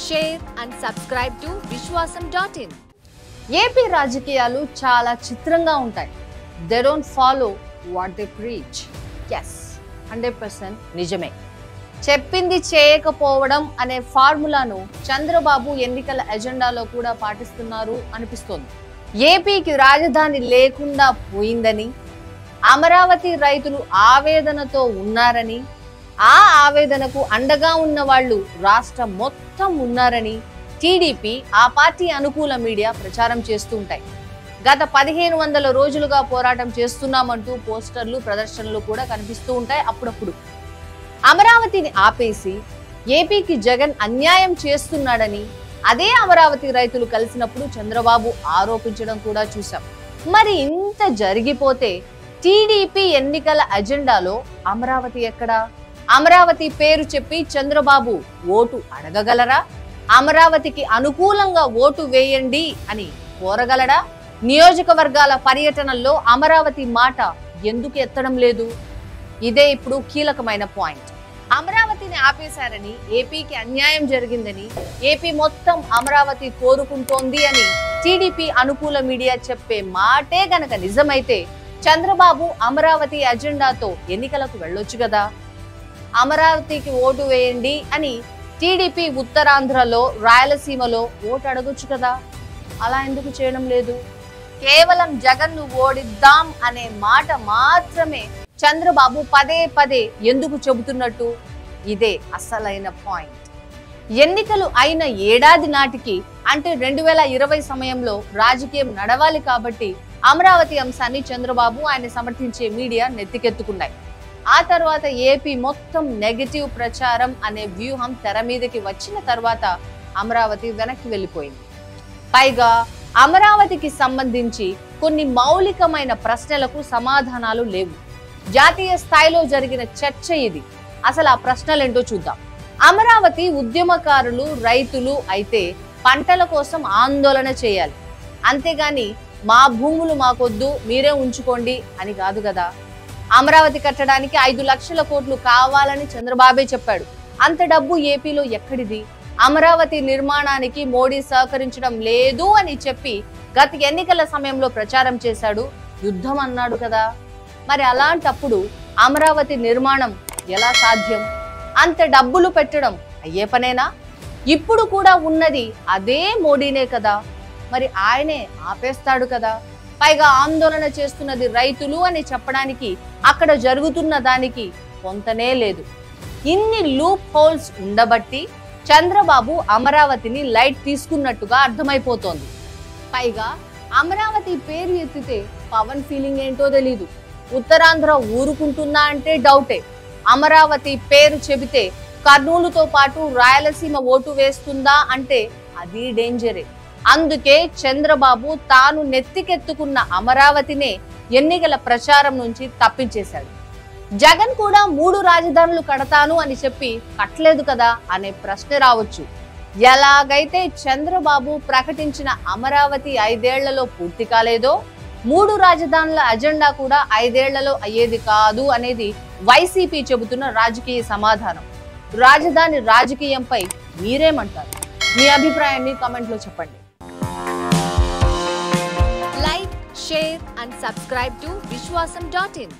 share and subscribe to Vishwasam.in. AP రాజకీయాలు చాలా చిత్రంగా ఉంటాయి. They don't follow what they preach. Yes, 100% నిజమే. చెప్పింది చేయకపోవడం అనే ఫార్ములాను చంద్రబాబు ఎన్నికల ఎజెండాలో కూడా పాటిస్తున్నారు అనిపిస్తోంది. ఏపీకి రాజధాని లేకుండా పోయిందని, అమరావతి రైతులు ఆవేదనతో ఉన్నారని, ఆ ఆవేదనకు అండగా ఉన్న వాళ్ళు రాష్ట్రం మొత్తం ఉన్నారని టీడీపీ, ఆ పార్టీ అనుకూల మీడియా ప్రచారం చేస్తూ ఉంటాయి. గత 1500 రోజులుగా పోరాటం చేస్తున్నామంటూ పోస్టర్లు, ప్రదర్శనలు కూడా కనిపిస్తూ ఉంటాయి అప్పుడప్పుడు. అమరావతిని ఆపేసి ఏపీకి జగన్ అన్యాయం చేస్తున్నాడని అదే అమరావతి రైతులు కలిసినప్పుడు చంద్రబాబు ఆరోపించడం కూడా చూసాం. మరి ఇంత జరిగిపోతే టీడీపీ ఎన్నికల అజెండాలో అమరావతి ఎక్కడా? అమరావతి పేరు చెప్పి చంద్రబాబు ఓటు అడగగలరా? అమరావతికి అనుకూలంగా ఓటు వేయండి అని కోరగలడా? నియోజకవర్గాల పర్యటనల్లో అమరావతి మాట ఎందుకు ఎత్తడం లేదు? ఇదే ఇప్పుడు కీలకమైన పాయింట్. అమరావతిని ఆపేశారని, ఏపీకి అన్యాయం జరిగిందని, ఏపీ మొత్తం అమరావతి కోరుకుంటోంది అని టీడీపీ అనుకూల మీడియా చెప్పే మాటే గనక నిజమైతే చంద్రబాబు అమరావతి అజెండాతో ఎన్నికలకు వెళ్ళొచ్చు కదా. అమరావతికి ఓటు వేయండి అని టీడీపీ ఉత్తరాంధ్రలో, రాయలసీమలో ఓటు అడగొచ్చు కదా. అలా ఎందుకు చేయడం లేదు? కేవలం జగన్ను ఓడిద్దాం అనే మాట మాత్రమే చంద్రబాబు పదే పదే ఎందుకు చెబుతున్నట్టు? ఇదే అసలైన పాయింట్. ఎన్నికలు అయిన ఏడాది నాటికి, అంటే 2020 సమయంలో రాజకీయం నడవాలి కాబట్టి అమరావతి అంశాన్ని చంద్రబాబు, ఆయన సమర్థించే మీడియా నెత్తికెత్తుకున్నాయి. ఆ తర్వాత ఏపీ మొత్తం నెగటివ్ ప్రచారం అనే వ్యూహం తెర మీదకి వచ్చిన తర్వాత అమరావతి వెనక్కి వెళ్ళిపోయింది. పైగా అమరావతికి సంబంధించి కొన్ని మౌలికమైన ప్రశ్నలకు సమాధానాలు లేవు. జాతీయ స్థాయిలో జరిగిన చర్చ ఇది. అసలు ఆ ప్రశ్నలేంటో చూద్దాం. అమరావతి ఉద్యమకారులు, రైతులు అయితే పంటల కోసం ఆందోళన చేయాలి, అంతేగాని మా భూములు మాకొద్దు, మీరే ఉంచుకోండి అని కాదు కదా. అమరావతి కట్టడానికి 5 లక్షల కోట్లు కావాలని చంద్రబాబే చెప్పాడు. అంత డబ్బు ఏపీలో ఎక్కడిది? అమరావతి నిర్మాణానికి మోడీ సహకరించడం లేదు అని చెప్పి గత ఎన్నికల సమయంలో ప్రచారం చేశాడు, యుద్ధం అన్నాడు కదా. మరి అలాంటప్పుడు అమరావతి నిర్మాణం ఎలా సాధ్యం? అంత డబ్బులు పెట్టడం అయ్యే పనేనా? ఇప్పుడు కూడా ఉన్నది అదే మోడీనే కదా, మరి ఆయనే ఆపేస్తాడు కదా. పైగా ఆందోళన చేస్తున్నది రైతులు అని చెప్పడానికి అక్కడ జరుగుతున్న దానికి కొంతనే లేదు. ఇన్ని లూప్ హోల్స్ ఉండబట్టి చంద్రబాబు అమరావతిని లైట్ తీసుకున్నట్టుగా అర్థమైపోతోంది. పైగా అమరావతి పేరు ఎత్తితే పవన్ ఫీలింగ్ ఏంటో తెలీదు. ఉత్తరాంధ్ర ఊరుకుంటుందా అంటే డౌటే. అమరావతి పేరు చెబితే కర్నూలుతో పాటు రాయలసీమ ఓటు వేస్తుందా అంటే అది డేంజరే. అందుకే చంద్రబాబు తాను నెత్తికెత్తుకున్న అమరావతినే ఎన్నికల ప్రచారం నుంచి తప్పించేశాడు. జగన్ కూడా 3 రాజధానులు కడతాను అని చెప్పి కట్టలేదు కదా అనే ప్రశ్న రావచ్చు. ఎలాగైతే చంద్రబాబు ప్రకటించిన అమరావతి 5 ఏళ్లలో పూర్తి కాలేదో, 3 రాజధానుల అజెండా కూడా 5 ఏళ్లలో అయ్యేది కాదు అనేది వైసీపీ చెబుతున్న రాజకీయ సమాధానం. రాజధాని రాజకీయంపై మీరేమంటారు? మీ అభిప్రాయాన్ని కామెంట్లో చెప్పండి. Like, share and subscribe to Vishwasam.in.